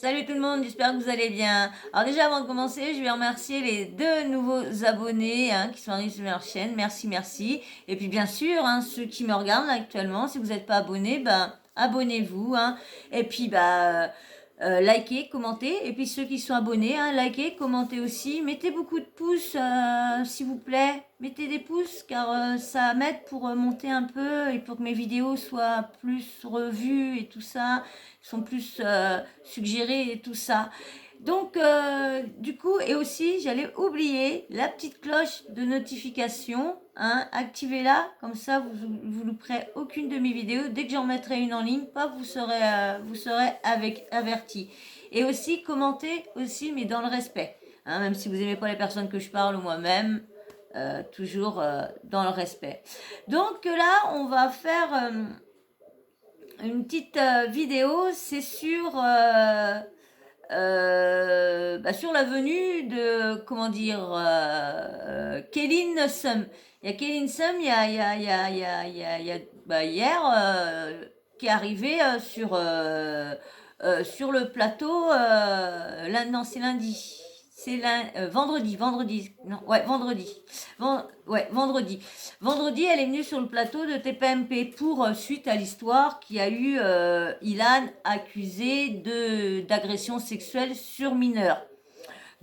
Salut tout le monde, j'espère que vous allez bien. Alors déjà avant de commencer, je vais remercier les 2 nouveaux abonnés qui sont arrivés sur leur chaîne. Merci, merci. Et puis bien sûr, ceux qui me regardent là, actuellement, si vous n'êtes pas abonnés, abonnez-vous. Et puis likez, commentez. Et puis ceux qui sont abonnés, likez, commentez aussi. Mettez beaucoup de pouces, s'il vous plaît. Mettez des pouces car ça m'aide pour monter un peu et pour que mes vidéos soient plus revues et tout ça, sont plus suggérées et tout ça. Donc, du coup, et aussi, j'allais oublier la petite cloche de notification. Activez-la, comme ça, vous ne louperez aucune de mes vidéos. Dès que j'en mettrai une en ligne, vous serez averti. Et aussi, commentez aussi, mais dans le respect. Même si vous n'aimez pas les personnes que je parle ou moi-même, toujours dans le respect. Donc là, on va faire une petite vidéo, c'est sur sur la venue de, comment dire, Kéline Sum. Il y a Kéline Sum, hier, qui est arrivé sur le plateau, non, c'est lundi. C'est vendredi. Non, ouais, vendredi. Vendredi. Vendredi, elle est venue sur le plateau de TPMP pour suite à l'histoire qui a eu Ilan accusé d'agression sexuelle sur mineur.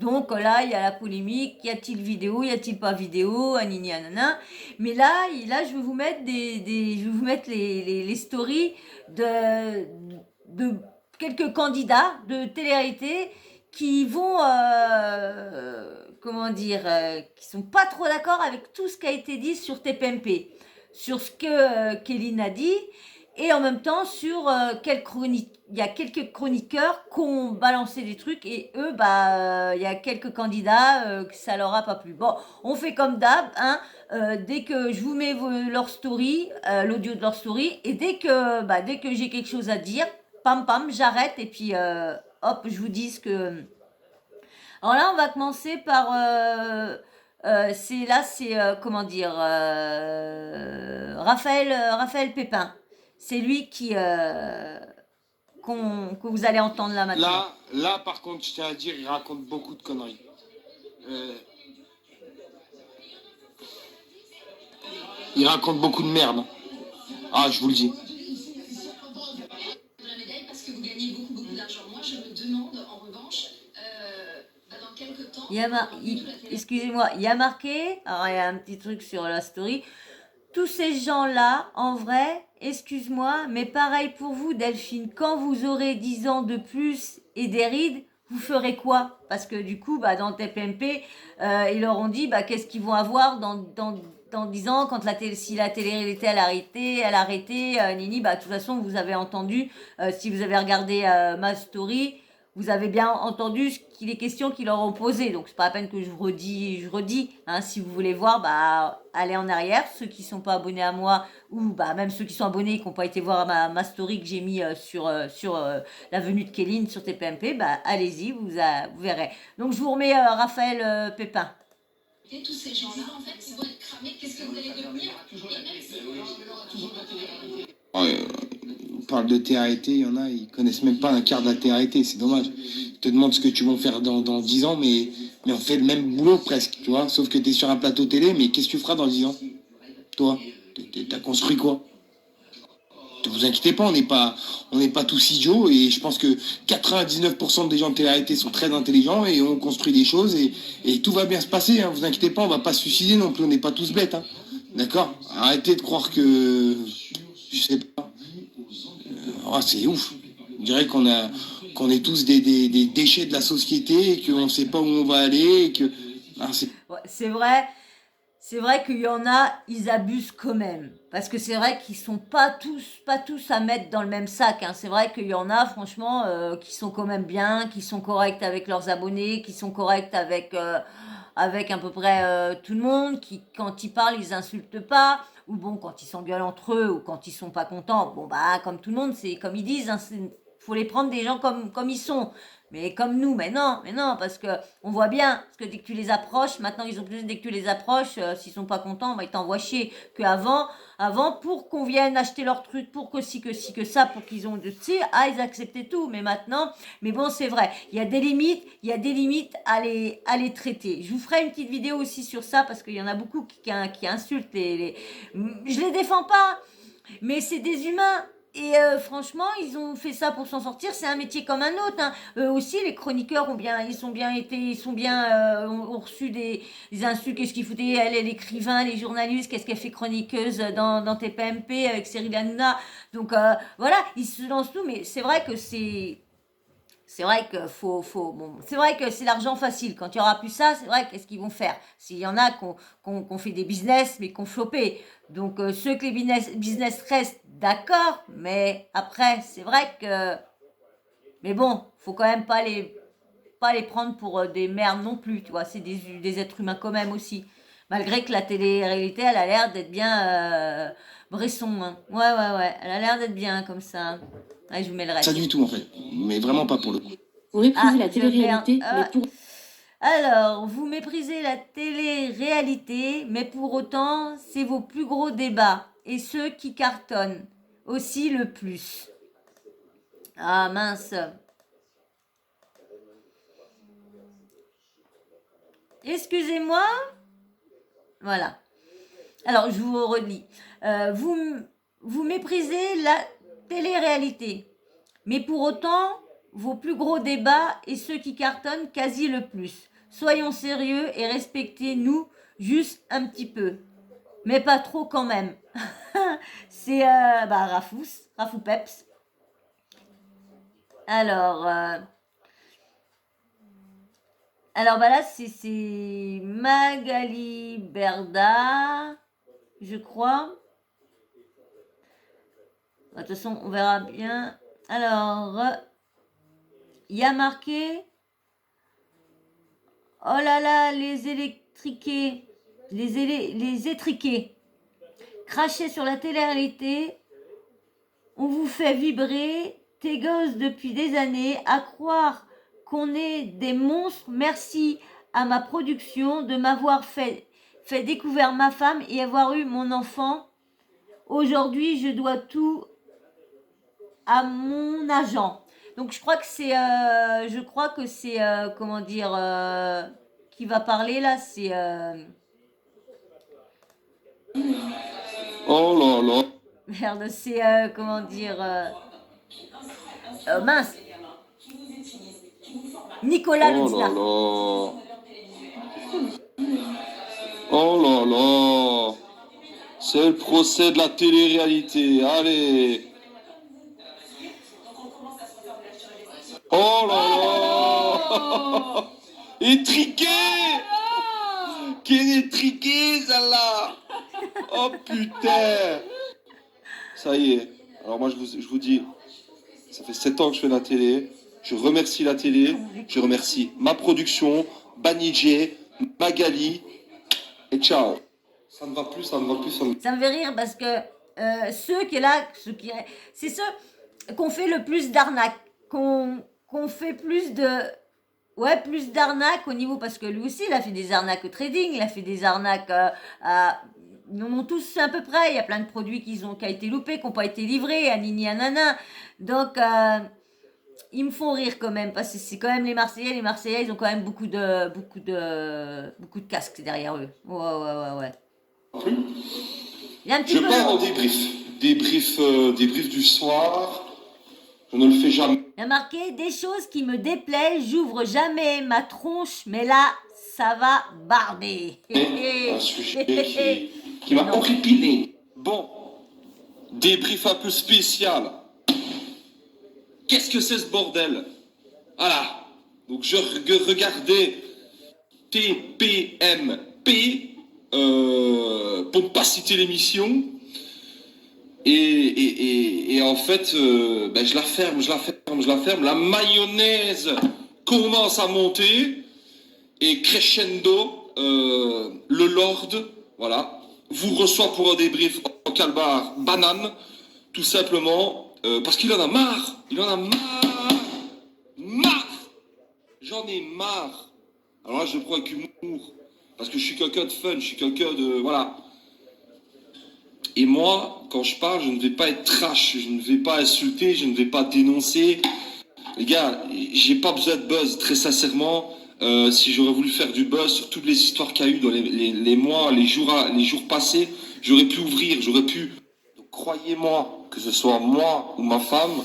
Donc là, il y a la polémique, y a-t-il vidéo, y a-t-il pas vidéo, anini anana. Mais là, je vais vous mettre je vais vous mettre les stories de quelques candidats de télé-réalité qui vont, qui sont pas trop d'accord avec tout ce qui a été dit sur TPMP, sur ce que Kéline a dit, et en même temps sur il y a quelques chroniqueurs qui ont balancé des trucs et eux, il y a quelques candidats que ça leur a pas plu. Bon, on fait comme d'hab, dès que je vous mets leur story, l'audio de leur story, et dès que j'ai quelque chose à dire, pam pam, j'arrête et puis hop, je vous dis ce que. Alors là, on va commencer par Raphaël Pépin. C'est lui que vous allez entendre là maintenant. Là, par contre, je tiens à dire, il raconte beaucoup de conneries. Il raconte beaucoup de merde. Ah, je vous le dis. Parce que vous gagnez beaucoup d'argent. Moi, je me demande, en revanche, dans quelques temps... Excusez-moi, il y a marqué, alors il y a un petit truc sur la story, tous ces gens-là, en vrai, excuse-moi, mais pareil pour vous, Delphine, quand vous aurez 10 ans de plus et des rides, vous ferez quoi? Parce que du coup, dans le TPMP, ils leur ont dit, qu'est-ce qu'ils vont avoir dans 10 ans, quand si la télé-réalité elle a arrêté, Nini, de toute façon, vous avez entendu, si vous avez regardé ma story, vous avez bien entendu les questions qu'ils leur ont posées. Donc, c'est pas la peine que je redis. Si vous voulez voir, allez en arrière. Ceux qui sont pas abonnés à moi, ou même ceux qui sont abonnés et qui n'ont pas été voir ma story que j'ai mis sur la venue de Kéline sur TPMP, allez-y, vous verrez. Donc, je vous remets Raphaël Pépin. Et tous ces gens-là, en fait, ils vont être cramés. Qu'est-ce que vous allez devenir? On parle de TRT, il y en a, ils connaissent même pas un quart de la TRT, c'est dommage. Ils te demandent ce que tu vas faire dans 10 ans, mais on fait le même boulot presque, tu vois, sauf que tu es sur un plateau télé, mais qu'est-ce que tu feras dans 10 ans? Toi, t'as construit quoi? Ne vous inquiétez pas, on n'est pas tous idiots, et je pense que 99% des gens de télé-réalité sont très intelligents et ont construit des choses, et tout va bien se passer, vous inquiétez pas, on va pas se suicider non plus, on n'est pas tous bêtes, d'accord? Arrêtez de croire que, je sais pas, c'est ouf, on dirait qu'on est tous des déchets de la société, et qu'on ne sait pas où on va aller, et que... c'est vrai. C'est vrai qu'il y en a, ils abusent quand même. Parce que c'est vrai qu'ils sont pas tous à mettre dans le même sac. C'est vrai qu'il y en a, franchement, qui sont quand même bien, qui sont corrects avec leurs abonnés, qui sont corrects avec à peu près tout le monde, qui, quand ils parlent, ils insultent pas. Ou bon, quand ils s'engueulent entre eux, ou quand ils sont pas contents, comme tout le monde, c'est comme ils disent, faut les prendre des gens comme ils sont. Mais comme nous, mais non, parce que on voit bien, parce que dès que tu les approches, maintenant ils ont plus, dès que tu les approches, s'ils sont pas contents, bah, ils t'envoient chier. Avant, pour qu'on vienne acheter leurs trucs, pour que ci, que ça, pour qu'ils ont de tu sais, ils acceptaient tout. Mais maintenant, mais bon, c'est vrai, il y a des limites à les traiter. Je vous ferai une petite vidéo aussi sur ça, parce qu'il y en a beaucoup qui insultent je les défends pas, mais c'est des humains. Et franchement, ils ont fait ça pour s'en sortir. C'est un métier comme un autre. Hein. Eux aussi, les chroniqueurs ont reçu des insultes. Qu'est-ce qu'ils foutaient, elle, l'écrivain, les journalistes, qu'est-ce qu'elle fait chroniqueuse dans TPMP avec Cyril Hanouna. Donc voilà, ils se lancent tout. Mais c'est vrai que c'est vrai que bon, c'est vrai que c'est l'argent facile. Quand il y aura plus ça, c'est vrai qu'est-ce qu'ils vont faire? S'il y en a qu'on fait des business, mais qu'on flopé. Donc ceux que les business restent, d'accord, mais après, c'est vrai que, mais bon, faut quand même pas les prendre pour des merdes non plus, tu vois. C'est des êtres humains quand même aussi. Malgré que la télé-réalité, elle a l'air d'être bien Bresson. Hein. Ouais, elle a l'air d'être bien comme ça. Ouais, je vous mets le reste. Ça du tout en fait, mais vraiment pas pour le coup. Vous méprisez la télé-réalité, mais pour... Alors, vous méprisez la télé-réalité, mais pour autant, c'est vos plus gros débats et ceux qui cartonnent aussi le plus. Ah mince. Excusez-moi. Voilà. Alors, je vous relis. Vous méprisez la télé-réalité, mais pour autant, vos plus gros débats et ceux qui cartonnent quasi le plus. Soyons sérieux et respectez-nous juste un petit peu. Mais pas trop quand même. C'est Rafou Peps. Alors là, c'est Magali Berda, je crois. De toute façon, on verra bien. Alors, il y a marqué « Oh là là, les électriqués, les étriqués, crachez sur la télé-réalité, on vous fait vibrer, tes gosses depuis des années, à croire qu'on est des monstres. Merci à ma production de m'avoir fait découvrir ma femme et avoir eu mon enfant. Aujourd'hui, je dois tout à mon agent. » Donc je crois que c'est comment dire qui va parler là, c'est Oh là là. merde, c'est comment dire mince. Nicolas Oh Luzna. là là. Oh là là. C'est le procès de la télé-réalité. Allez. Oh là là. Étriqué. Quelle étriquée celle-là. Oh putain. Ça y est. Alors moi je vous dis, ça fait 7 ans que je fais la télé. Je remercie la télé. Je remercie ma production, Banijé, Magali. Et ciao. Ça ne va plus. Ça me fait rire parce que c'est ceux qu'on fait le plus d'arnaques, qu'on fait plus d'arnaques au niveau, parce que lui aussi il a fait des arnaques au trading, il a fait des arnaques ils en ont tous à peu près, il y a plein de produits qui ont été loupés, qui n'ont pas été livrés, à nini à nana. Donc ils me font rire quand même, parce que c'est quand même les Marseillais ils ont quand même beaucoup de casques derrière eux. Ouais. Il y a un petit Je peu pars en débrief du soir. Je ne le fais jamais. Il y a marqué des choses qui me déplaisent, j'ouvre jamais ma tronche, mais là, ça va barder. Un sujet qui m'a horripilé. Bon, débrief un peu spécial. Qu'est-ce que c'est ce bordel? Voilà. Donc je regardais TPMP, pour ne pas citer l'émission. Et en fait, je la ferme. La mayonnaise commence à monter. Et crescendo, le Lord, voilà, vous reçoit pour un débrief en calbar banane, tout simplement. parce qu'il en a marre. Il en a marre. Marre. J'en ai marre. Alors là, je le prends avec humour. Parce que je suis quelqu'un de fun, je suis quelqu'un de... Voilà. Et moi, quand je parle, je ne vais pas être trash, je ne vais pas insulter, je ne vais pas dénoncer. Les gars, j'ai pas besoin de buzz, très sincèrement. Si j'aurais voulu faire du buzz sur toutes les histoires qu'il y a eu dans les mois, les jours passés, j'aurais pu ouvrir, j'aurais pu... Donc, croyez-moi, que ce soit moi ou ma femme,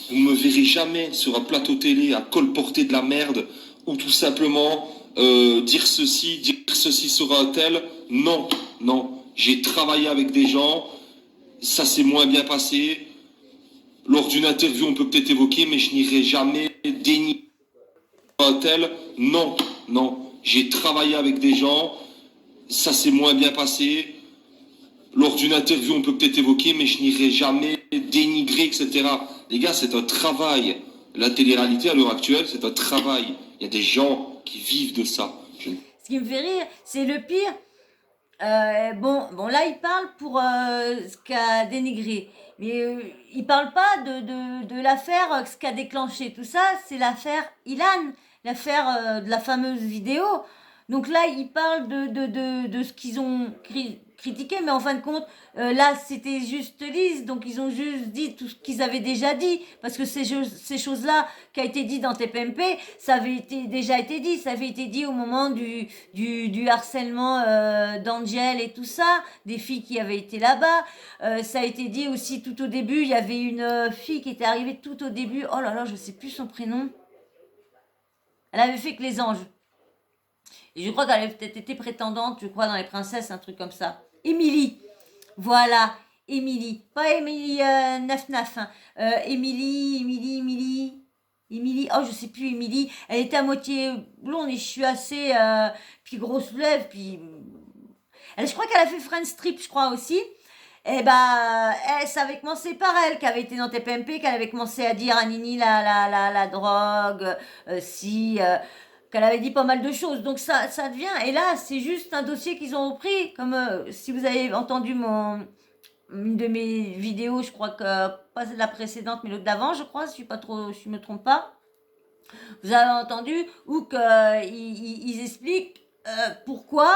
vous ne me verrez jamais sur un plateau télé à colporter de la merde ou tout simplement dire ceci sera un tel. Non, non. J'ai travaillé avec des gens, ça s'est moins bien passé. Lors d'une interview, on peut peut-être évoquer, mais je n'irai jamais dénigrer un tel. Non, non. J'ai travaillé avec des gens, ça s'est moins bien passé. Lors d'une interview, on peut peut-être évoquer, mais je n'irai jamais dénigrer, etc. Les gars, c'est un travail. La télé-réalité, à l'heure actuelle, c'est un travail. Il y a des gens qui vivent de ça. Ce qui me fait rire, c'est le pire. Bon, là, il parle pour ce qu'a dénigré. Mais il parle pas de l'affaire, ce qu'a déclenché tout ça. C'est l'affaire Ilan, l'affaire de la fameuse vidéo. Donc là, il parle de ce qu'ils ont critiqué, mais en fin de compte, là, c'était juste lisse, donc ils ont juste dit tout ce qu'ils avaient déjà dit, parce que ces choses-là qui a été dit dans TPMP, ça avait déjà été dit, ça avait été dit au moment du harcèlement d'Angel et tout ça, des filles qui avaient été là-bas, ça a été dit aussi tout au début, il y avait une fille qui était arrivée tout au début, oh là là, je sais plus son prénom, elle avait fait que les anges. Et je crois qu'elle avait peut-être été prétendante, je crois, dans les princesses, un truc comme ça. Émilie. Voilà, Émilie. Pas Émilie 9-9. Hein. Émilie. Oh, je sais plus, Émilie. Elle était à moitié blonde et je suis assez... puis grosse lèvre, puis... je crois qu'elle a fait Friends Strip, je crois aussi. Et ça avait commencé par elle, qui avait été dans TPMP, qu'elle avait commencé à dire à Nini la drogue, qu'elle avait dit pas mal de choses. Donc ça devient... Et là, c'est juste un dossier qu'ils ont repris. Comme si vous avez entendu une de mes vidéos, je crois que... Pas la précédente, mais l'autre d'avant, je crois, si je me trompe pas. Vous avez entendu où ils expliquent pourquoi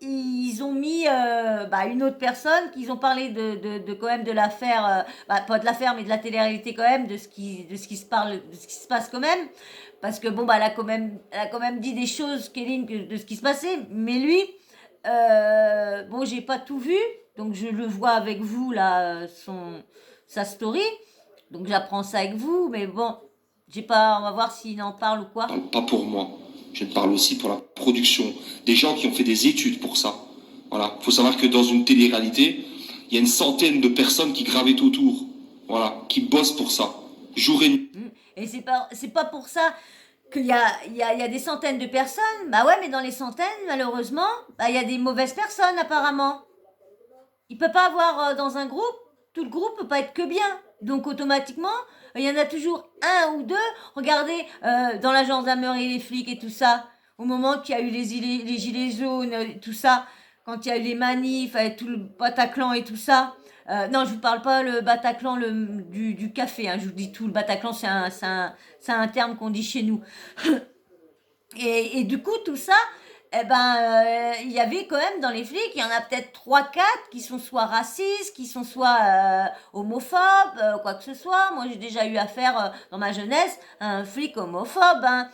ils ont mis une autre personne, qu'ils ont parlé de quand même de l'affaire, pas de l'affaire, mais de la télé-réalité quand même, de ce qui se passe quand même. Parce que elle a quand même dit des choses, Kéline, de ce qui se passait. Mais lui, j'ai pas tout vu, donc je le vois avec vous là, sa story. Donc j'apprends ça avec vous, mais bon, on va voir s'il en parle ou quoi. Pas pour moi. Je parle aussi pour la production. Des gens qui ont fait des études pour ça. Voilà. Il faut savoir que dans une télé-réalité, il y a une centaine de personnes qui gravitent autour. Voilà. Qui bossent pour ça. Jour et nuit. Et c'est pas pour ça qu'il y a des centaines de personnes. Bah ouais, mais dans les centaines, malheureusement, il y a des mauvaises personnes apparemment. Il peut pas avoir dans un groupe, tout le groupe peut pas être que bien. Donc automatiquement, il y en a toujours un ou deux. Regardez, dans la gendarmerie, les flics et tout ça, au moment qu'il y a eu les gilets jaunes, tout ça, quand il y a eu les manifs, avec tout le Bataclan et tout ça. Non, je vous parle pas le Bataclan du café, hein, je vous dis tout. Le Bataclan, c'est un terme qu'on dit chez nous. et du coup, tout ça, il y avait quand même dans les flics, il y en a peut-être 3-4 qui sont soit racistes, qui sont soit homophobes, quoi que ce soit. Moi, j'ai déjà eu affaire dans ma jeunesse à un flic homophobe. Hein.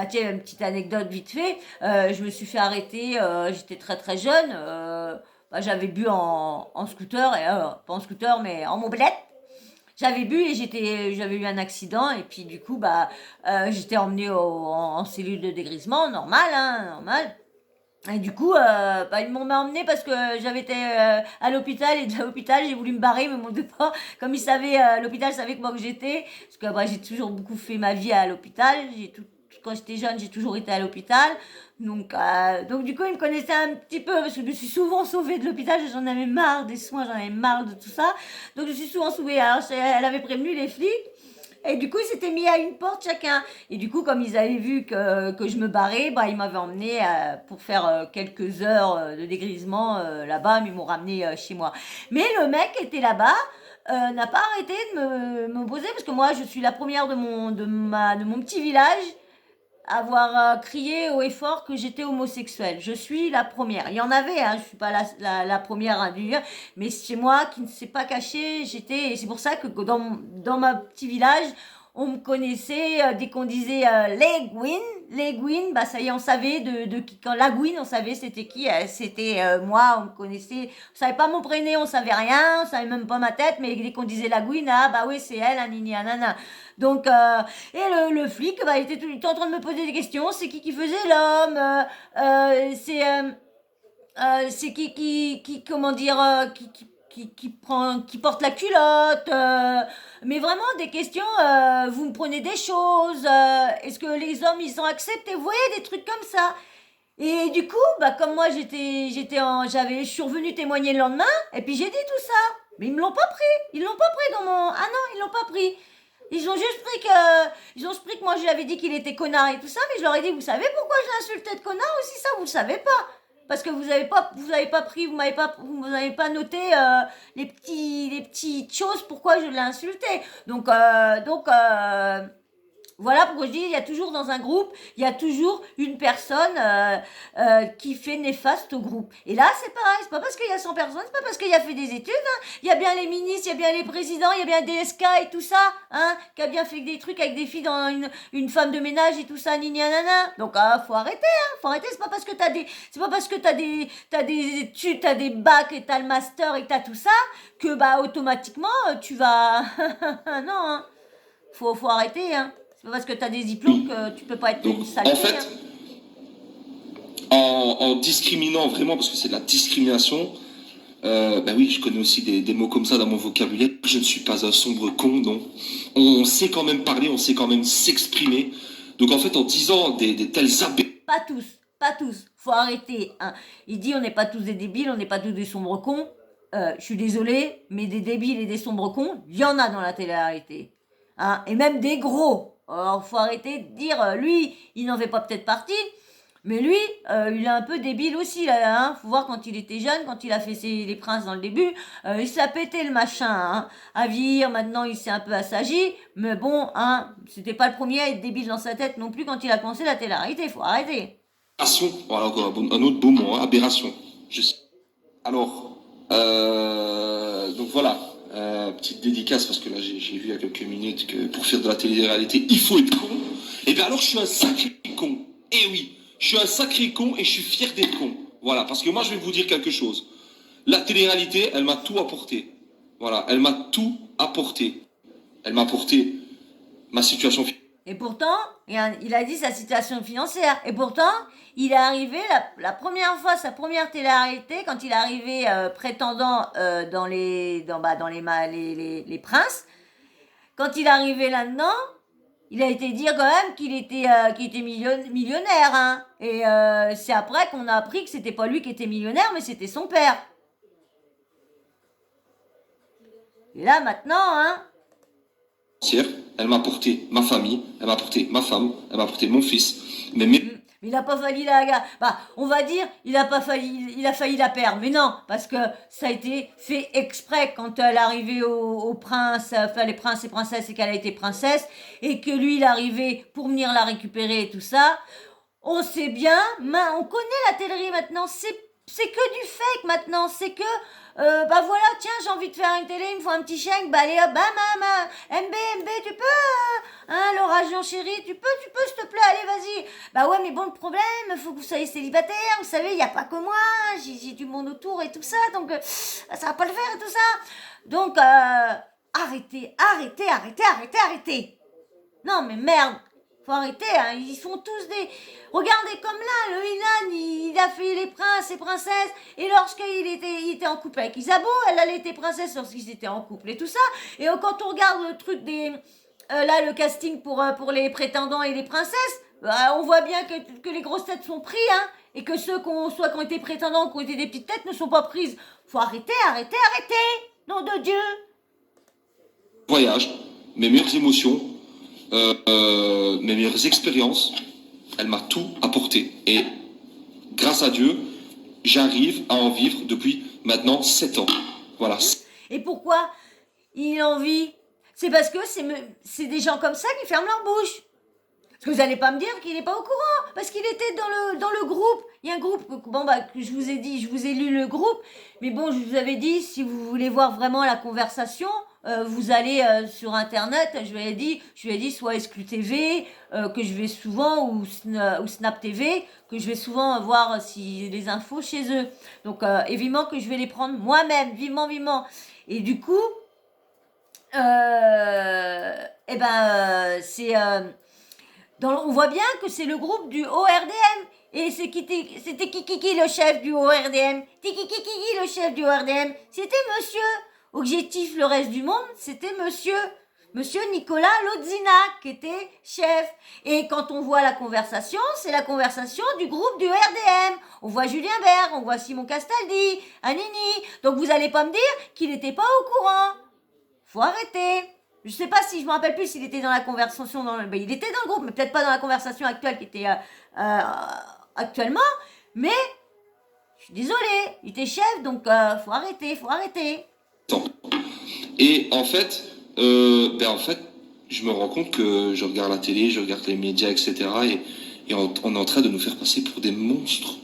Tiens, une petite anecdote vite fait. Je me suis fait arrêter, j'étais très très jeune. J'avais bu en scooter, pas en scooter, mais en mobilette. J'avais bu et j'avais eu un accident et puis du coup j'étais emmenée en cellule de dégrisement, normal. Et du coup ils m'ont emmenée parce que j'avais été à l'hôpital et de l'hôpital j'ai voulu me barrer mais mon pas comme ils savaient l'hôpital savait que moi que j'étais parce que j'ai toujours beaucoup fait ma vie à l'hôpital, quand j'étais jeune, j'ai toujours été à l'hôpital. Donc du coup, ils me connaissaient un petit peu parce que je me suis souvent sauvée de l'hôpital. J'en avais marre des soins, j'en avais marre de tout ça. Donc, je suis souvent sauvée. Alors, elle avait prévenu les flics. Et du coup, ils s'étaient mis à une porte chacun. Et du coup, comme ils avaient vu que je me barrais, ils m'avaient emmené pour faire quelques heures de dégrisement là-bas. Mais ils m'ont ramené chez moi. Mais le mec était là-bas. n'a pas arrêté de m'opposer, parce que moi, je suis la première de mon petit village à avoir crié haut et fort que j'étais homosexuelle. Je suis la première. Il y en avait, hein, je suis pas la première à dire, mais chez moi, qui ne s'est pas caché, et c'est pour ça que dans ma petit village, on me connaissait, dès qu'on disait les Gwyn, bah ça y est, on savait de qui, quand la Gwyn, on savait c'était qui, c'était moi, on me connaissait, on savait pas mon prénom, on savait rien, on savait même pas ma tête, mais dès qu'on disait la Gwyn, ah bah oui, c'est elle, anini, anana. Donc, et le flic, bah, il était en train de me poser des questions, c'est qui faisait l'homme, c'est qui comment dire, qui porte la culotte, mais vraiment des questions, vous me prenez des choses, est-ce que les hommes ils sont acceptés, vous voyez, des trucs comme ça. Et du coup, bah comme moi je suis revenue témoigner le lendemain, et puis j'ai dit tout ça, mais ils l'ont pas pris dans mon, ah non, ils l'ont pas pris. Ils ont juste pris que moi je lui avais dit qu'il était connard et tout ça, mais je leur ai dit, vous savez pourquoi je l'ai insulté de connard aussi, ça vous le savez pas. Parce que vous avez pas noté les petites choses pourquoi je l'ai insulté. Donc voilà pourquoi je dis, il y a toujours dans un groupe, il y a toujours une personne qui fait néfaste au groupe. Et là, c'est pareil, c'est pas parce qu'il y a 100 personnes, c'est pas parce qu'il a fait des études, hein. Il y a bien les ministres, il y a bien les présidents, il y a bien DSK et tout ça, hein, qui a bien fait des trucs avec des filles dans une femme de ménage et tout ça, nini nanana. Donc, faut arrêter, hein, faut arrêter, c'est pas parce que t'as des études, t'as des bacs et t'as le master et t'as tout ça, que, bah, automatiquement, tu vas, non, hein. Faut arrêter, hein. C'est pas parce que tu as des diplômes que tu peux pas être une saleté. En fait, en discriminant vraiment, parce que c'est de la discrimination, ben oui, je connais aussi des mots comme ça dans mon vocabulaire. Je ne suis pas un sombre con, non. On sait quand même parler, on sait quand même s'exprimer. Donc en fait, en disant des telles aberrations... Pas tous. Faut arrêter, hein. Il dit on n'est pas tous des débiles, on n'est pas tous des sombres cons. Je suis désolée, mais des débiles et des sombres cons, il y en a dans la télé-réalité. Hein, et même des gros. Alors, faut arrêter de dire, lui, il n'en fait pas peut-être partie, mais lui, il est un peu débile aussi, là, hein. Faut voir quand il était jeune, quand il a fait les princes dans le début, il s'est pété le machin, hein. À vieillir, maintenant, il s'est un peu assagi, mais bon, hein, c'était pas le premier à être débile dans sa tête non plus quand il a commencé la télé-réalité, faut arrêter. Aberration, voilà, encore un autre beau mot, hein, aberration. Alors, donc voilà. Petite dédicace parce que là j'ai vu il y a quelques minutes que pour faire de la télé-réalité il faut être con. Et bien alors je suis un sacré con. Eh oui, je suis un sacré con et je suis fier d'être con. Voilà, parce que moi je vais vous dire quelque chose. La télé-réalité, elle m'a tout apporté. Voilà, elle m'a tout apporté. Elle m'a apporté ma situation financière. Et pourtant, il a dit sa situation financière. Et pourtant, il est arrivé la première fois, sa première télé-réalité, quand il est arrivé prétendant dans les princes. Quand il est arrivé là-dedans, il a été dire quand même qu'il était millionnaire. Hein. Et c'est après qu'on a appris que c'était pas lui qui était millionnaire, mais c'était son père. Et là maintenant, hein. Elle m'a apporté ma famille, elle m'a apporté ma femme, elle m'a apporté mon fils. Mais il a pas failli on va dire, il a failli la perdre. Mais non, parce que ça a été fait exprès quand elle est arrivée au prince, enfin les princes et princesses et qu'elle a été princesse, et que lui il est arrivé pour venir la récupérer et tout ça. On sait bien, on connaît la télé maintenant, c'est que du fake maintenant, c'est que bah voilà, tiens, j'ai envie de faire une télé, il me faut un petit chèque, bah allez hop, bam, MB, tu peux, hein, Laura Jean chérie, tu peux, s'il te plaît, allez, vas-y. Bah ouais, mais bon, le problème, faut que vous soyez célibataire, vous savez, il n'y a pas que moi, j'ai du monde autour et tout ça, donc ça va pas le faire et tout ça. Donc, arrêtez. Non, mais merde. Faut arrêter, hein. Ils font tous des... Regardez comme là, le Ilan, il a fait les princes et princesses, et lorsqu'il était en couple avec Isabeau, elle était princesse lorsqu'ils étaient en couple et tout ça. Et quand on regarde le truc là, le casting pour les prétendants et les princesses, on voit bien que les grosses têtes sont prises, hein, et que ceux qui ont été prétendants ou qui ont été des petites têtes ne sont pas prises. Faut arrêter. Nom de Dieu. Voyage, mes meilleures émotions, mes meilleures expériences, elle m'a tout apporté. Et grâce à Dieu, j'arrive à en vivre depuis maintenant 7 ans. Voilà. Et pourquoi il a envie? C'est parce que c'est des gens comme ça qui ferment leur bouche. Parce que vous n'allez pas me dire qu'il n'est pas au courant, parce qu'il était dans le groupe. Il y a un groupe, bon bah, que je vous ai dit, je vous ai lu le groupe, mais bon, je vous avais dit, si vous voulez voir vraiment la conversation, vous allez sur Internet, je lui ai dit soit Exclu TV, que je vais souvent, ou Snap TV, que je vais souvent voir si les infos chez eux. Donc, évidemment que je vais les prendre moi-même, vivement. Et du coup, c'est... on voit bien que c'est le groupe du ORDM. Et c'était qui le chef du ORDM? Qui le chef du ORDM? C'était monsieur. Objectif le reste du monde, c'était monsieur Nicolas Lodzina qui était chef. Et quand on voit la conversation, c'est la conversation du groupe du RDM. On voit Julien Bert, on voit Simon Castaldi, Anini. Donc vous allez pas me dire qu'il n'était pas au courant. Faut arrêter. Je sais pas si je me rappelle plus s'il était dans la conversation, il était dans le groupe, mais peut-être pas dans la conversation actuelle qui était actuellement. Mais je suis désolée, il était chef, donc faut arrêter. Et en fait, je me rends compte que je regarde la télé, je regarde les médias, etc. Et on est en train de nous faire passer pour des monstres.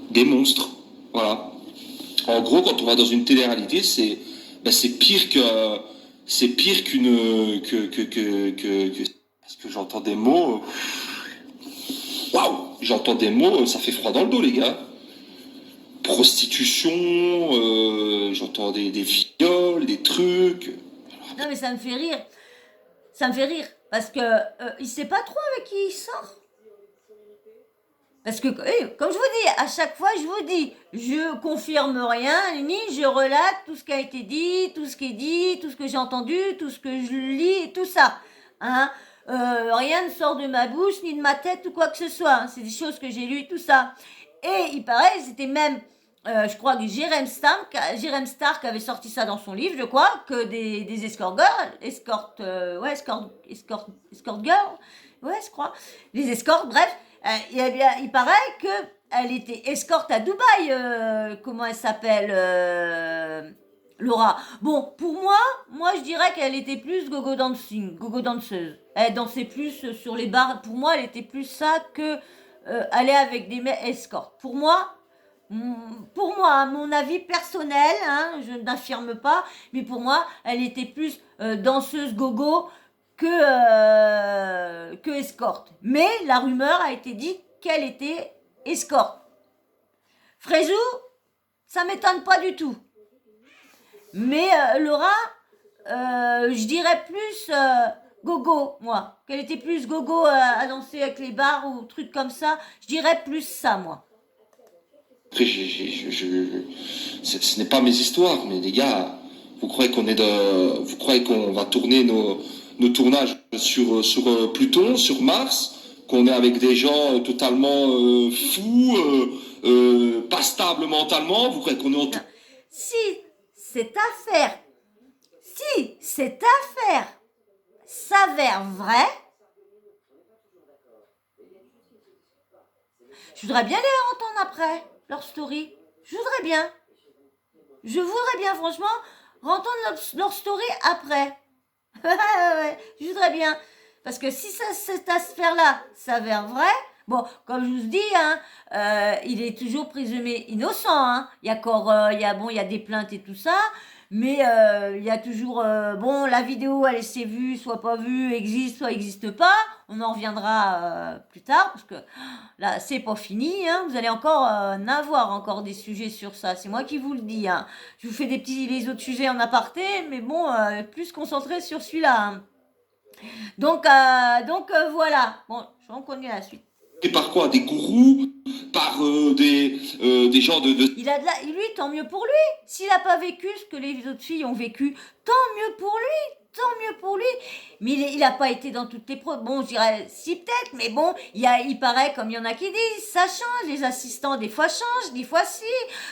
Des monstres, voilà. En gros, quand on va dans une télé-réalité, c'est pire qu'une parce que j'entends des mots. Waouh, j'entends des mots, ça fait froid dans le dos, les gars. Prostitution, j'entends des viols, des trucs. Non mais ça me fait rire. Parce que il sait pas trop avec qui il sort. Parce que, comme je vous dis, à chaque fois, je vous dis, je confirme rien, ni je relate tout ce qui a été dit, tout ce qui est dit, tout ce que j'ai entendu, tout ce que je lis, tout ça. Hein, rien ne sort de ma bouche, ni de ma tête, ou quoi que ce soit. Hein. C'est des choses que j'ai lues, tout ça. Et il paraît, c'était même, je crois que Jérém Stark avait sorti ça dans son livre, je crois, que des escort girls, escort girls, ouais, je crois, des escortes, bref, il paraît qu'elle était escorte à Dubaï, comment elle s'appelle, Laura. Bon, pour moi je dirais qu'elle était plus gogo danseuse. Elle dansait plus sur les bars. Pour moi, elle était plus ça que aller avec des mecs escortes. Pour moi, à mon avis personnel, hein, je n'affirme pas, mais pour moi, elle était plus danseuse gogo que escorte. Mais la rumeur a été dit qu'elle était escorte. Frézou, ça m'étonne pas du tout. Mais Laura, je dirais plus gogo, moi. Qu'elle était plus gogo à danser avec les bars ou trucs comme ça. Je dirais plus ça, moi. Après, ce n'est pas mes histoires, mais les gars, vous croyez qu'on va tourner nos tournages sur Pluton, sur Mars, qu'on est avec des gens totalement fous, pas stables mentalement, vous croyez qu'on est en... Si cette affaire s'avère vraie, je voudrais bien les entendre après, leur story. Je voudrais bien, franchement, entendre leur story après. Ouais, je voudrais bien. Parce que si cette affaire-là s'avère vraie, bon, comme je vous dis, hein, il est toujours présumé innocent. Hein. Il y a des plaintes et tout ça, mais il y a toujours, la vidéo, elle s'est vue, soit pas vue, existe, soit existe pas. On en reviendra plus tard, parce que là, c'est pas fini. Hein. Vous allez encore avoir encore des sujets sur ça. C'est moi qui vous le dis. Hein. Je vous fais les autres sujets en aparté, mais bon, plus concentré sur celui-là. Hein. Donc voilà. Bon, on connaît la suite. Et par quoi? Des gourous? Par des gens de... Lui, tant mieux pour lui. S'il n'a pas vécu ce que les autres filles ont vécu, tant mieux pour lui. Mais il n'a pas été dans toutes les bon, je dirais si peut-être, mais bon, il paraît, comme il y en a qui disent, ça change, les assistants des fois changent, des fois si.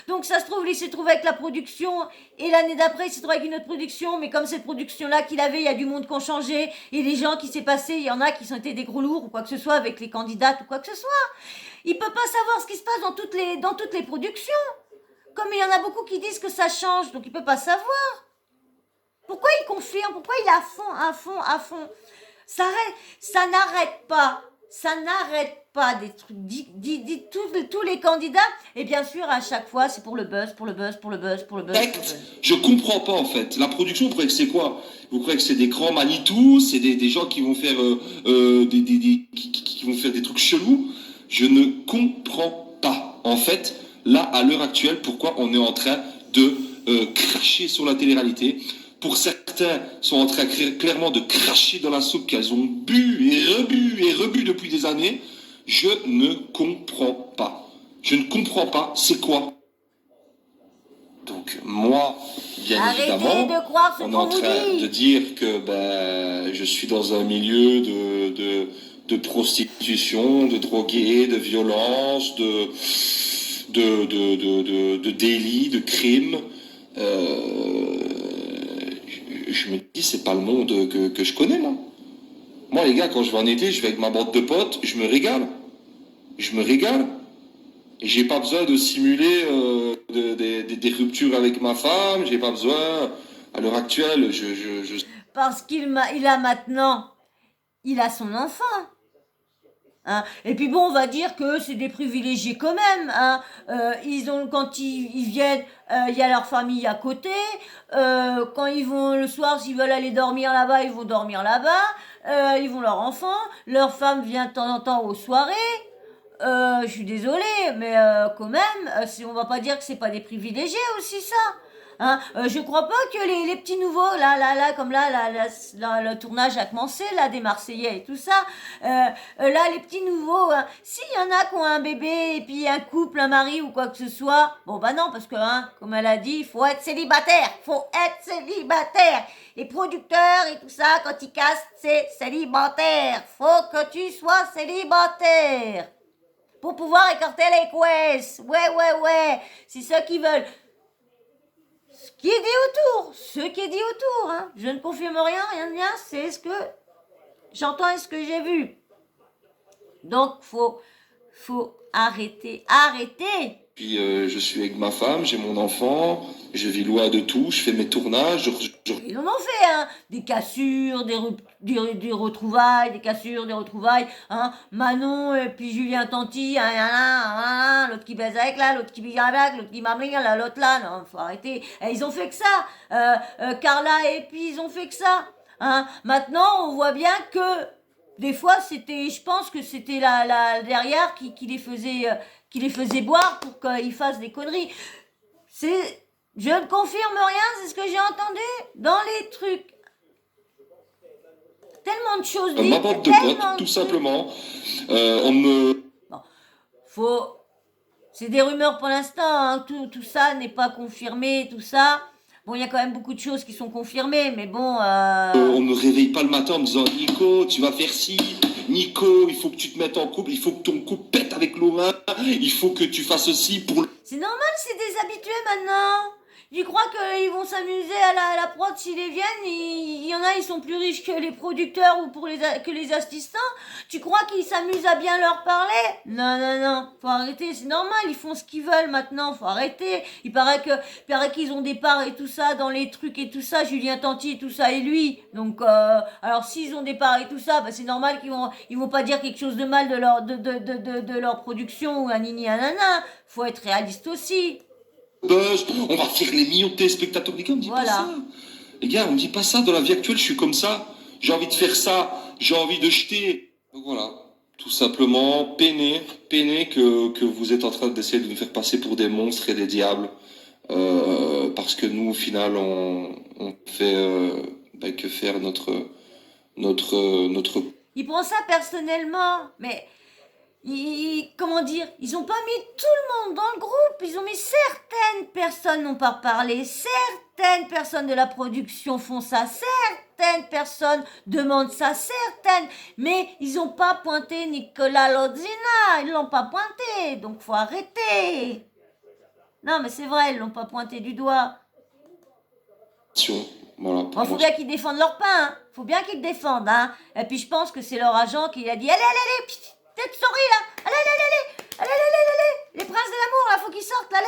Donc ça se trouve, il s'est trouvé avec la production, et l'année d'après, il s'est trouvé avec une autre production, mais comme cette production-là qu'il avait, il y a du monde qui ont changé, et les gens qui s'est passé, il y en a qui ont été des gros lourds, ou quoi que ce soit, avec les candidates, ou quoi que ce soit. Il peut pas savoir ce qui se passe dans toutes les productions. Comme il y en a beaucoup qui disent que ça change, donc il peut pas savoir. Pourquoi il confirme? Pourquoi il est à fond, à fond, à fond? Ça n'arrête pas. Ça n'arrête pas des trucs. Dit tous les candidats. Et bien sûr, à chaque fois, c'est pour le buzz, pour le buzz, pour le buzz, pour le buzz. Pour le buzz. Je comprends pas en fait. La production, vous croyez que c'est quoi? Vous croyez que c'est des grands Manitou? C'est des gens qui vont faire qui vont faire des trucs chelous? Je ne comprends pas. En fait, là, à l'heure actuelle, pourquoi on est en train de cracher sur la télé-réalité? Pour certains, sont en train clairement de cracher dans la soupe qu'elles ont bu et rebu depuis des années. Je ne comprends pas. Je ne comprends pas. C'est quoi? Donc moi, bien Arrêtez évidemment, de croire ce on est qu'on en vous train dit. de dire que je suis dans un milieu de prostitution, de drogués, de violence, de délits, de crimes. Je me dis, c'est pas le monde que je connais, moi. Moi, les gars, quand je vais en été, je vais avec ma bande de potes, je me régale. Je me régale. Et j'ai pas besoin de simuler des ruptures avec ma femme, j'ai pas besoin. À l'heure actuelle, Parce il a maintenant, il a son enfant. Hein. Et puis bon, on va dire que c'est des privilégiés quand même. Hein. Quand ils viennent, il y a leur famille à côté. Quand ils vont le soir, s'ils veulent aller dormir là-bas, ils vont dormir là-bas. Ils vont leur enfant. Leur femme vient de temps en temps aux soirées. Je suis désolée, mais quand même, on va pas dire que c'est pas des privilégiés aussi ça. Hein, je crois pas que les petits nouveaux, là, comme là, le tournage a commencé, là, des Marseillais et tout ça, là, les petits nouveaux, hein, s'il y en a qui ont un bébé, et puis un couple, un mari ou quoi que ce soit, bon, bah non, parce que, hein, comme elle a dit, il faut être célibataire, Les producteurs et tout ça, quand ils castent, c'est célibataire, faut que tu sois célibataire. Pour pouvoir écarter les couesses, ouais, c'est ceux qui veulent. Ce qui est dit autour, hein. Je ne confirme rien de bien, c'est ce que j'entends et ce que j'ai vu. Donc, faut arrêter. Puis je suis avec ma femme, j'ai mon enfant, je vis loin de tout, je fais mes tournages. Ils en ont fait, hein. Des cassures, des retrouvailles, hein. Manon et puis Julien Tanti, hein, l'autre qui baise avec là, l'autre qui bise avec, l'autre qui m'amène là, l'autre là. Non, faut arrêter. Et ils ont fait que ça. Carla et puis ils ont fait que ça. Hein. Maintenant, on voit bien que des fois, je pense que c'était la derrière qui les faisait boire pour qu'ils fassent des conneries. Je ne confirme rien, c'est ce que j'ai entendu dans les trucs. Tellement de choses dites. Ma bande de potes, tout simplement. Bon, c'est des rumeurs pour l'instant, hein. Tout ça n'est pas confirmé, tout ça. Bon, il y a quand même beaucoup de choses qui sont confirmées, mais bon... on me réveille pas le matin en me disant « Nico, tu vas faire ci. Nico, il faut que tu te mettes en couple. Il faut que ton couple pète avec l'homme. Il faut que tu fasses ceci pour... » C'est normal, c'est des habitués maintenant. Tu crois qu'ils vont s'amuser à la prod s'ils les viennent? Il y en a, ils sont plus riches que les producteurs ou que les assistants. Tu crois qu'ils s'amusent à bien leur parler? Non, faut arrêter, c'est normal, ils font ce qu'ils veulent maintenant, faut arrêter. Il paraît qu'ils ont des parts et tout ça dans les trucs et tout ça, Julien Tanti et tout ça et lui. Donc, alors s'ils ont des parts et tout ça, bah c'est normal qu'ils vont pas dire quelque chose de mal de leur production ou un nini nana. Faut être réaliste aussi. Buzz, on va faire les millions de téléspectateurs. Les gars, on me dit pas ça. Les gars, on me dit pas ça. Dans la vie actuelle, je suis comme ça. J'ai envie de faire ça. J'ai envie de jeter. Donc voilà. Tout simplement, peinez que vous êtes en train d'essayer de nous faire passer pour des monstres et des diables. Parce que nous, au final, on fait que faire notre... Il prend ça personnellement, mais... comment dire, ils ont pas mis tout le monde dans le groupe, ils ont mis certaines personnes n'ont pas parlé, certaines personnes de la production font ça, certaines personnes demandent ça, certaines, mais ils ont pas pointé Nicolas Lodzina, ils l'ont pas pointé, donc faut arrêter. Non mais c'est vrai, ils l'ont pas pointé du doigt. Voilà, faut bien qu'ils défendent leur pain, hein. Faut bien qu'ils le défendent, hein. Et puis je pense que c'est leur agent qui a dit allez, tête souris là, allez, les princes de l'amour là, faut qu'ils sortent, allez,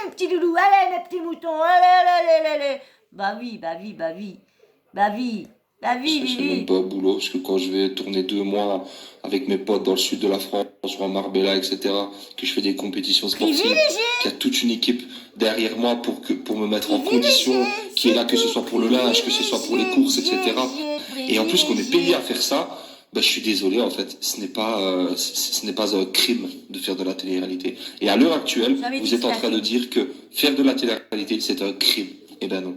mes petits loulous, allez, mes petits moutons, allez. Bah oui, bah oui, bah oui. Bah oui, bah oui, Je sais Lily. même pas au boulot, parce que quand je vais tourner 2 mois avec mes potes dans le sud de la France, ou en Marbella, etc., que je fais des compétitions sportives, qu'il y a toute une équipe derrière moi pour me mettre en condition, qui est là, que ce soit pour le linge, que ce soit pour les courses, etc. Et en plus qu'on est payé à faire ça, bah, je suis désolé, en fait, ce n'est pas un crime de faire de la télé-réalité. Et à l'heure actuelle, vous êtes en train de dire que faire de la télé-réalité, c'est un crime. Eh ben non.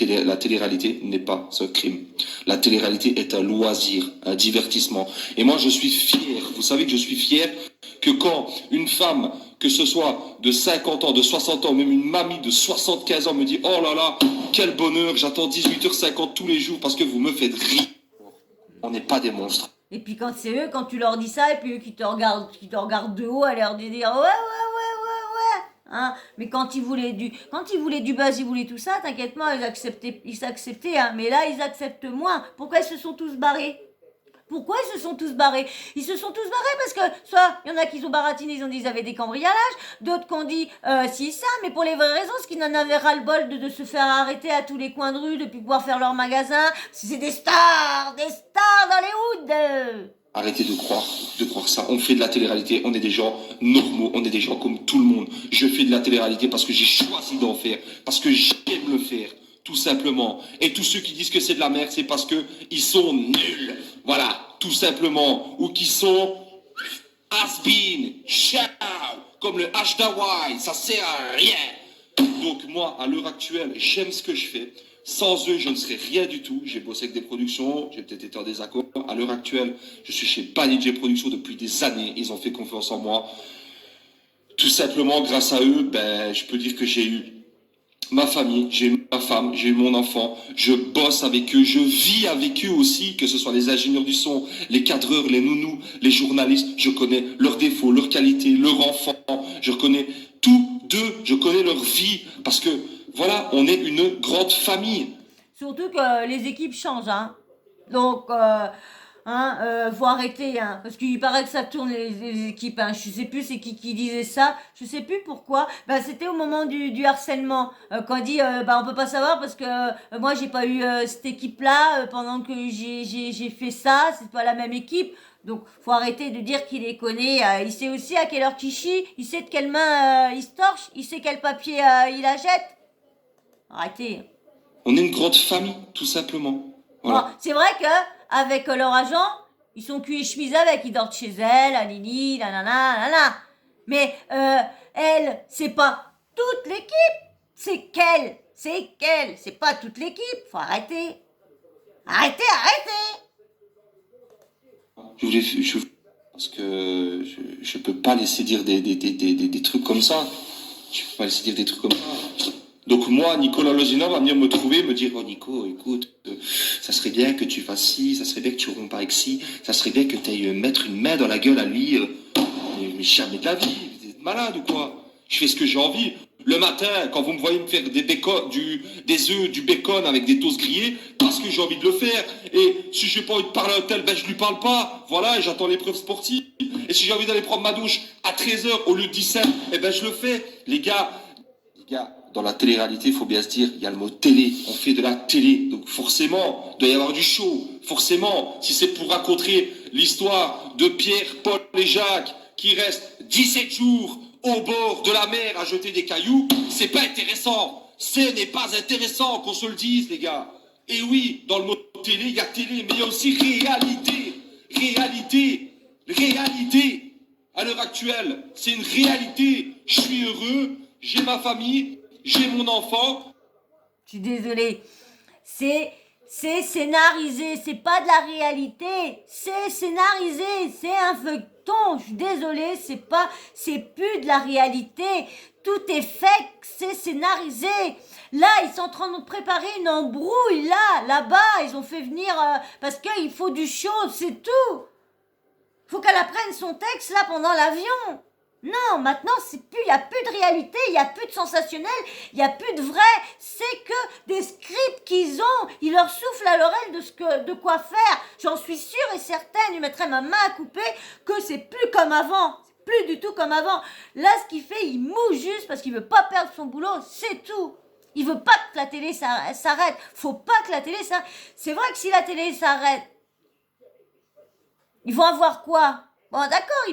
La télé-réalité n'est pas un crime. La télé-réalité est un loisir, un divertissement. Et moi, je suis fier. Vous savez que je suis fier que quand une femme, que ce soit de 50 ans, de 60 ans, même une mamie de 75 ans me dit « Oh là là, quel bonheur, j'attends 18h50 tous les jours parce que vous me faites rire. » On n'est pas des monstres. Et puis quand c'est eux, quand tu leur dis ça, et puis eux qui te regardent de haut, à l'air de dire ouais, ouais, ouais, ouais, ouais. Hein, mais quand ils voulaient du buzz, ils voulaient tout ça, t'inquiète pas, ils acceptaient, hein, mais là ils acceptent moins. Pourquoi ils se sont tous barrés? Pourquoi ils se sont tous barrés? Ils se sont tous barrés parce que soit il y en a qui ont baratiné, ils ont dit ils avaient des cambriolages, d'autres qui ont dit si ça, mais pour les vraies raisons, parce qu'ils en avaient ras-le-bol de se faire arrêter à tous les coins de rue, de plus pouvoir faire leur magasin. C'est des stars dans les hoods. Arrêtez de croire ça. On fait de la télé-réalité, on est des gens normaux, on est des gens comme tout le monde. Je fais de la télé-réalité parce que j'ai choisi d'en faire, parce que j'aime le faire, tout simplement. Et tous ceux qui disent que c'est de la merde, c'est parce que ils sont nuls. Voilà, tout simplement. Ou qui sont has-been, ciao, comme le H d'Hawaï, ça sert à rien. Donc moi, à l'heure actuelle, j'aime ce que je fais. Sans eux, je ne serais rien du tout. J'ai bossé avec des productions, j'ai peut-être été en désaccord. À l'heure actuelle, je suis chez Banijay Productions depuis des années. Ils ont fait confiance en moi. Tout simplement, grâce à eux, ben, je peux dire que j'ai eu ma famille, j'ai eu ma femme, j'ai eu mon enfant. Je bosse avec eux, je vis avec eux aussi, que ce soit les ingénieurs du son, les cadreurs, les nounous, les journalistes. Je connais leurs défauts, leurs qualités, leurs enfants. Je connais tous d'eux, je connais leur vie. Parce que voilà, on est une grande famille. Surtout que les équipes changent, hein. Donc, faut arrêter, hein. Parce qu'il paraît que ça tourne les équipes, hein. Je sais plus c'est qui disait ça. Je sais plus pourquoi. Bah, c'était au moment du harcèlement. Quand on dit, on peut pas savoir parce que moi, j'ai pas eu cette équipe-là pendant que j'ai fait ça. C'est pas la même équipe. Donc, faut arrêter de dire qu'il les connaît. Il sait aussi à quelle heure il chie. Il sait de quelle main il se torche. Il sait quel papier il la jette. Arrêtez. On est une grande famille, tout simplement. Voilà. Bon, c'est vrai que avec leur agent, ils sont cul et chemise avec, ils dorment chez elle, à Lily, nanana. Mais elle, c'est pas toute l'équipe. C'est qu'elle. C'est pas toute l'équipe. Faut arrêter. Arrêtez. Parce que je peux pas laisser dire des trucs comme ça. Je peux pas laisser dire des trucs comme ça. Donc moi, Nicolas Lozina va venir me trouver, me dire « Oh Nico, écoute, ça serait bien que tu fasses ci, ça serait bien que tu rompes avec ci, ça serait bien que tu ailles mettre une main dans la gueule à lui. Mais jamais de la vie, vous êtes malade ou quoi? Je fais ce que j'ai envie. Le matin, quand vous me voyez me faire des œufs, du bacon avec des toasts grillés, parce que j'ai envie de le faire. Et si j'ai pas envie de parler à un tel, ben je lui parle pas. Voilà, et j'attends l'épreuve sportive. Et si j'ai envie d'aller prendre ma douche à 13h au lieu de 17, eh ben je le fais. Les gars, dans la télé-réalité, il faut bien se dire, il y a le mot télé, on fait de la télé, donc forcément, il doit y avoir du show, forcément, si c'est pour raconter l'histoire de Pierre, Paul et Jacques, qui restent 17 jours au bord de la mer à jeter des cailloux, c'est pas intéressant, ce n'est pas intéressant qu'on se le dise, les gars. Et oui, dans le mot télé, il y a télé, mais il y a aussi réalité, à l'heure actuelle, c'est une réalité, je suis heureux, j'ai ma famille, j'ai mon enfant. Je suis désolée. C'est scénarisé, c'est pas de la réalité. C'est scénarisé, c'est un feuilleton. Je suis désolée, c'est plus de la réalité. Tout est fake, c'est scénarisé. Là, ils sont en train de préparer une embrouille, là-bas. Ils ont fait venir, parce qu'il faut du show, c'est tout. Faut qu'elle apprenne son texte, là, pendant l'avion. Non, maintenant, il n'y a plus de réalité, il n'y a plus de sensationnel, il n'y a plus de vrai. C'est que des scripts qu'ils ont. Ils leur soufflent à l'oreille de quoi faire. J'en suis sûre et certaine, je mettrai ma main à couper, que c'est plus comme avant. C'est plus du tout comme avant. Là, ce qu'il fait, il mouille juste parce qu'il veut pas perdre son boulot, c'est tout. Il veut pas que la télé s'arrête. Faut pas que la télé s'arrête. C'est vrai que si la télé s'arrête, ils vont avoir quoi? Bon, d'accord,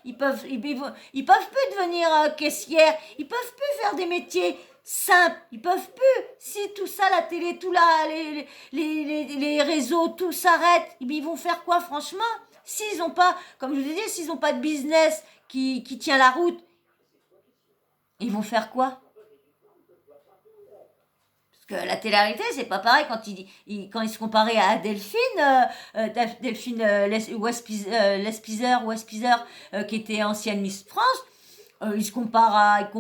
ils peuvent plus devenir caissières. Ils peuvent plus faire des métiers simples. Ils peuvent plus. Si tout ça, la télé, les réseaux, tout s'arrête, ils vont faire quoi, franchement? S'ils ont pas, comme je vous ai dit, s'ils ont pas de business qui tient la route, ils vont faire quoi? Parce que la télé-réalité, c'est pas pareil quand il se comparait à Delphine Westpizer, qui était ancienne Miss France. Il compare à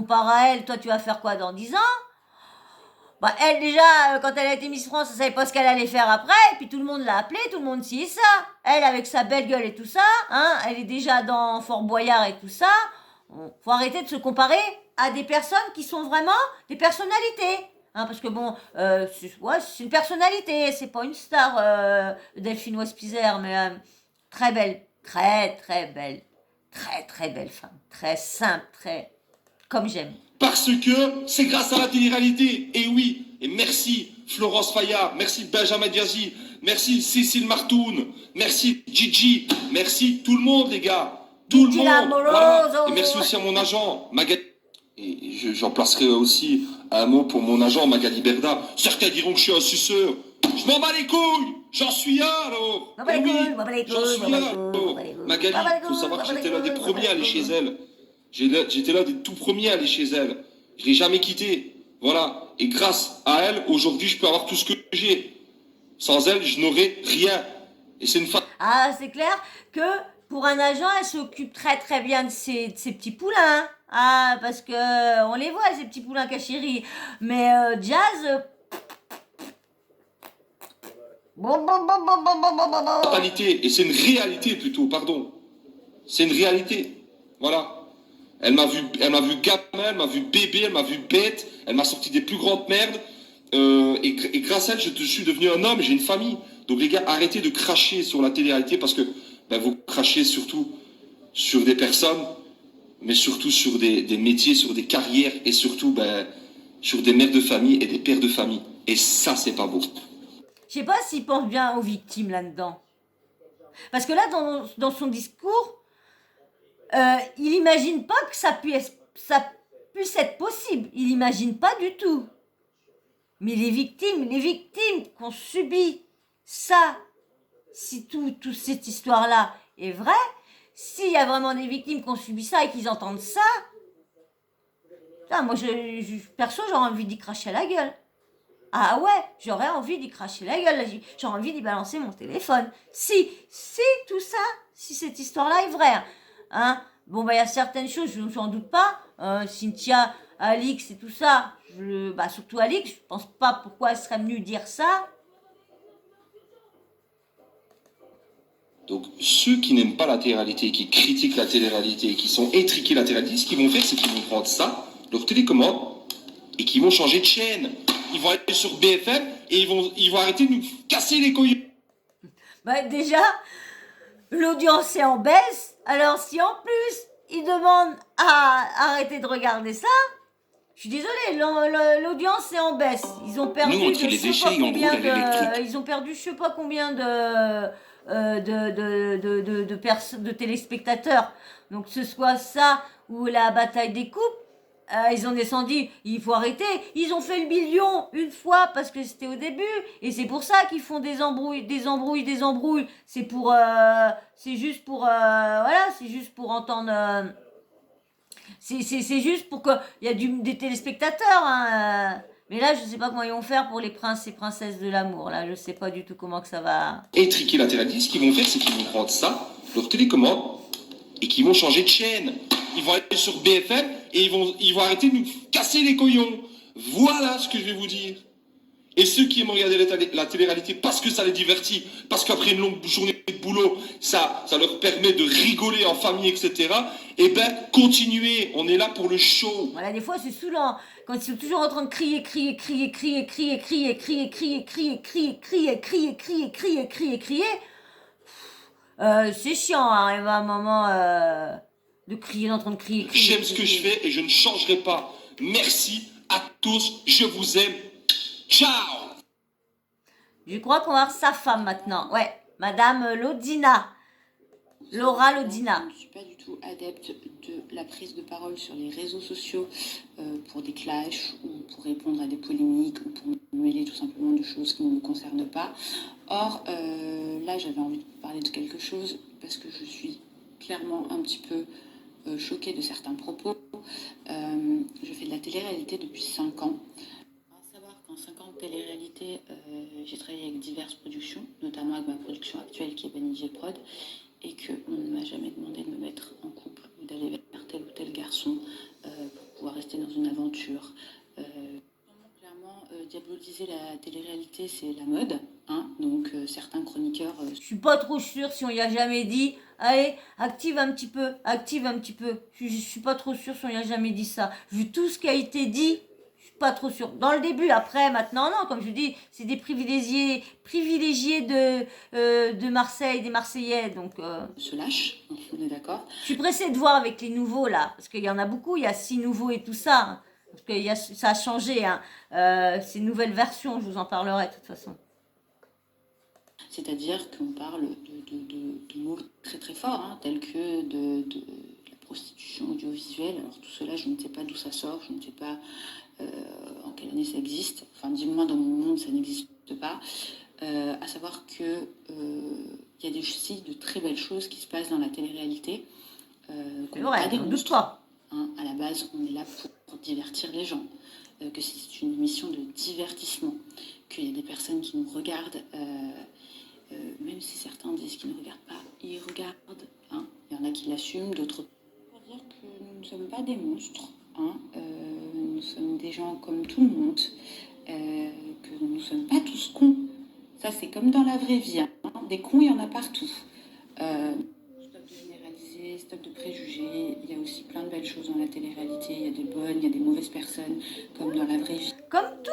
elle. Toi, tu vas faire quoi dans 10 ans? Bah, elle, déjà, quand elle a été Miss France, elle savait pas ce qu'elle allait faire après, et puis tout le monde l'a appelée, tout le monde sait ça. Elle, avec sa belle gueule et tout ça, hein, elle est déjà dans Fort Boyard et tout ça. Faut arrêter de se comparer à des personnes qui sont vraiment des personnalités. Hein, parce que bon, c'est une personnalité, c'est pas une star, Delphine Westpizer, mais très belle, très belle, très belle femme, très simple, très comme j'aime. Parce que c'est grâce à la télé-réalité. Et oui, et merci Florence Fayard, merci Benjamin Diazy, merci Cécile Martoun, merci Gigi, merci tout le monde les gars. Tout le monde. Voilà. Et merci aussi à mon agent, Magali. Et j'en placerai aussi un mot pour mon agent, Magali Berda. Certains diront que je suis un suceur. Je m'en bats les couilles. J'en suis un alors. J'en suis un alors. Magali, il faut savoir que j'étais l'un des premiers à aller chez elle. J'étais l'un des tout premiers à aller chez elle. Je l'ai jamais quittée. Voilà. Et grâce à elle, aujourd'hui, je peux avoir tout ce que j'ai. Sans elle, je n'aurais rien. Et c'est une femme. Ah, c'est clair que pour un agent, elle s'occupe très bien de ses petits poulains. Ah, parce que on les voit, ces petits poulains cachéris. Mais Jazz... Fatalité. Et c'est une réalité plutôt, pardon. C'est une réalité. Voilà. Elle m'a vu gamin, elle m'a vu bébé, elle m'a vu bête, elle m'a sorti des plus grandes merdes. Et grâce à elle, je suis devenu un homme, j'ai une famille. Donc les gars, arrêtez de cracher sur la télé-réalité parce que vous crachez surtout sur des personnes, mais surtout sur des métiers, sur des carrières et surtout sur des mères de famille et des pères de famille. Et ça, c'est pas beau. Je sais pas s'il pense bien aux victimes là-dedans. Parce que là, dans son discours, il imagine pas que ça puisse être possible. Il imagine pas du tout. Mais les victimes qui ont subi ça, si toute cette histoire-là est vraie, s'il y a vraiment des victimes qui ont subi ça et qu'ils entendent ça, putain, moi, perso, j'aurais envie d'y cracher à la gueule. Ah ouais, j'aurais envie d'y cracher la gueule. J'aurais envie d'y balancer mon téléphone. Si tout ça, si cette histoire-là est vraie. Hein? Bon, il y a certaines choses, je n'en doute pas. Cynthia, Alix et tout ça, surtout Alix, je pense pas pourquoi elle serait venue dire ça. Donc, ceux qui n'aiment pas la télé-réalité, qui critiquent la télé-réalité, qui sont étriqués la télé-réalité, ce qu'ils vont faire, c'est qu'ils vont prendre ça, leur télécommande, et qu'ils vont changer de chaîne. Ils vont aller sur BFM et ils vont arrêter de nous casser les couilles. Déjà, l'audience est en baisse. Alors si en plus, ils demandent à arrêter de regarder ça, je suis désolée, l'audience est en baisse. Ils ont perdu nous, entre les déchets, ils ont perdu je sais pas combien de téléspectateurs. Donc que ce soit ça ou la bataille des coupes, ils ont descendu, il faut arrêter. Ils ont fait le million une fois parce que c'était au début. Et c'est pour ça qu'ils font des embrouilles. C'est pour, c'est juste pour, c'est juste pour entendre, c'est juste pour qu'il y a des téléspectateurs, hein. Mais là, je sais pas comment ils vont faire pour les princes et princesses de l'amour. Là, je sais pas du tout comment que ça va. Étriquer la télé, ce qu'ils vont faire, c'est qu'ils vont prendre ça, leur télécommande, et qu'ils vont changer de chaîne. Ils vont aller sur BFM et ils vont arrêter de nous casser les couillons. Voilà ce que je vais vous dire. Et ceux qui aiment regarder la télé-réalité parce que ça les divertit, parce qu'après une longue journée de boulot, ça leur permet de rigoler en famille, etc. Eh ben, continuez. On est là pour le show. Voilà, des fois, c'est saoulant. Quand ils sont toujours en train de crier. C'est chiant, arrive à un moment... de crier, en train de crier. J'aime ce que je fais et je ne changerai pas. Merci à tous. Je vous aime. Ciao. Je crois qu'on va voir sa femme maintenant. Ouais, Madame Lodina. Laura Lodina. Je ne suis pas du tout adepte de la prise de parole sur les réseaux sociaux pour des clashs ou pour répondre à des polémiques ou pour me mêler tout simplement de choses qui ne me concernent pas. Or, là, j'avais envie de parler de quelque chose parce que je suis clairement un petit peu choquée de certains propos. Je fais de la télé-réalité depuis 5 ans. À savoir qu'en 5 ans de télé-réalité, j'ai travaillé avec diverses productions, notamment avec ma production actuelle qui est Banijé Prod, et qu'on ne m'a jamais demandé de me mettre en couple ou d'aller vers tel ou tel garçon pour pouvoir rester dans une aventure. Clairement, diaboliser la télé-réalité, c'est la mode. Hein, donc certains chroniqueurs... Je suis pas trop sûre si on y a jamais dit. Allez, active un petit peu, active un petit peu. Je suis pas trop sûre si on y a jamais dit ça. Vu tout ce qui a été dit, je suis pas trop sûre. Dans le début, après, maintenant, non, comme je dis, c'est des privilégiés de Marseille, des Marseillais, donc... se lâchent, on est d'accord. Je suis pressée de voir avec les nouveaux, là, parce qu'il y en a beaucoup, il y a 6 nouveaux et tout ça. Hein, parce que ça a changé, hein. Ces nouvelles versions, je vous en parlerai de toute façon. C'est-à-dire qu'on parle de mots très très forts, hein, tels que de la prostitution audiovisuelle. Alors tout cela, je ne sais pas d'où ça sort, je ne sais pas en quelle année ça existe. Enfin, du moins dans mon monde, ça n'existe pas. À savoir que il y a aussi de très belles choses qui se passent dans la télé-réalité. C'est vrai, doute-toi. Hein, à la base, on est là pour divertir les gens, que c'est une émission de divertissement, qu'il y a des personnes qui nous regardent, même si certains disent qu'ils ne regardent pas, ils regardent. Hein. Il y en a qui l'assument, d'autres. On va dire que nous ne sommes pas des monstres. Hein. Nous sommes des gens comme tout le monde, que nous ne sommes pas tous cons. Ça, c'est comme dans la vraie vie. Hein. Des cons, il y en a partout. Stop de généraliser, stop de préjugés. Il y a aussi plein de belles choses dans la télé-réalité. Il y a des bonnes, il y a des mauvaises personnes, comme dans la vraie vie. Comme tout.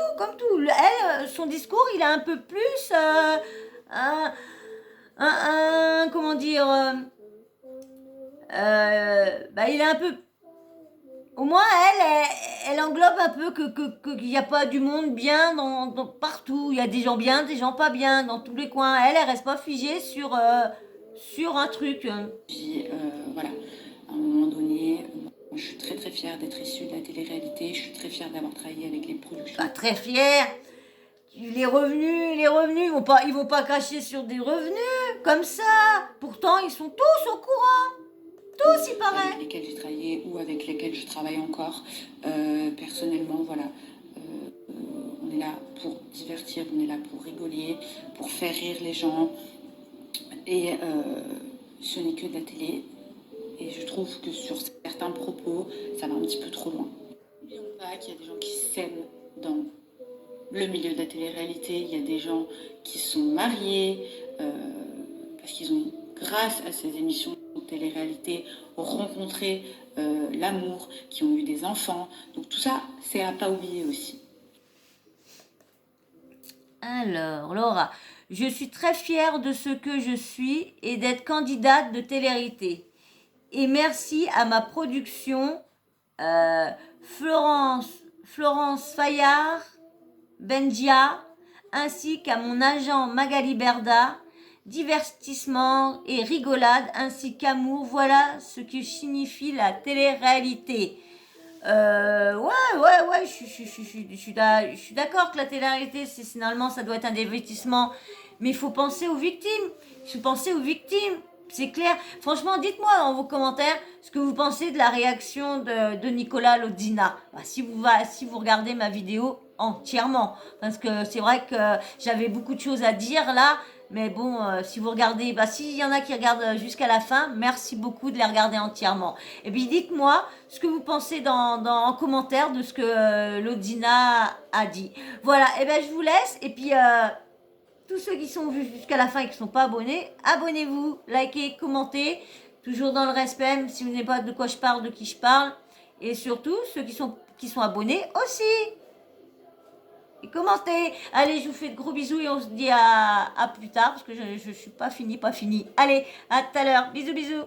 Elle, son discours, il a un peu plus... comment dire... il a un peu... Au moins, elle englobe un peu qu'il n'y a pas du monde bien partout. Il y a des gens bien, des gens pas bien, dans tous les coins. Elle reste pas figée sur un truc. Puis, voilà, à un moment donné, je suis très très fière d'être issue de la télé-réalité. Je suis très fière d'avoir travaillé avec les productions. Pas très fière. Les revenus, ils vont pas cracher sur des revenus, comme ça. Pourtant, ils sont tous au courant. Tous, il paraît. Avec lesquels j'ai travaillé ou avec lesquels je travaille encore. Personnellement, voilà. On est là pour divertir, on est là pour rigoler, pour faire rire les gens. Et ce n'est que de la télé. Et je trouve que sur certains propos, ça va un petit peu trop loin. N'oublions pas qu'il y a des gens qui s'aiment dans le milieu de la télé-réalité. Il y a des gens qui sont mariés parce qu'ils ont, grâce à ces émissions de télé-réalité, rencontré l'amour, qui ont eu des enfants. Donc tout ça, c'est à pas oublier aussi. Alors, Laura, je suis très fière de ce que je suis et d'être candidate de télé-réalité. Et merci à ma production, Florence Fayard, Benjia, ainsi qu'à mon agent Magali Berda, divertissement et rigolade, ainsi qu'amour. Voilà ce que signifie la télé-réalité. Ouais, je suis d'accord que la télé-réalité, finalement, ça doit être un divertissement. Mais il faut penser aux victimes. C'est clair. Franchement, dites-moi dans vos commentaires ce que vous pensez de la réaction de Nicolas Lodina. Si vous regardez ma vidéo entièrement. Parce que c'est vrai que j'avais beaucoup de choses à dire là. Mais bon, si vous regardez, s'il y en a qui regardent jusqu'à la fin, merci beaucoup de les regarder entièrement. Et puis dites-moi ce que vous pensez en commentaire de ce que Lodina a dit. Voilà, et je vous laisse. Et puis... tous ceux qui sont vus jusqu'à la fin et qui ne sont pas abonnés, abonnez-vous, likez, commentez, toujours dans le respect, même si vous n'avez pas de quoi je parle, de qui je parle. Et surtout, ceux qui sont abonnés aussi. Et commentez. Allez, je vous fais de gros bisous et on se dit à plus tard, parce que je ne suis pas fini. Allez, à tout à l'heure. Bisous.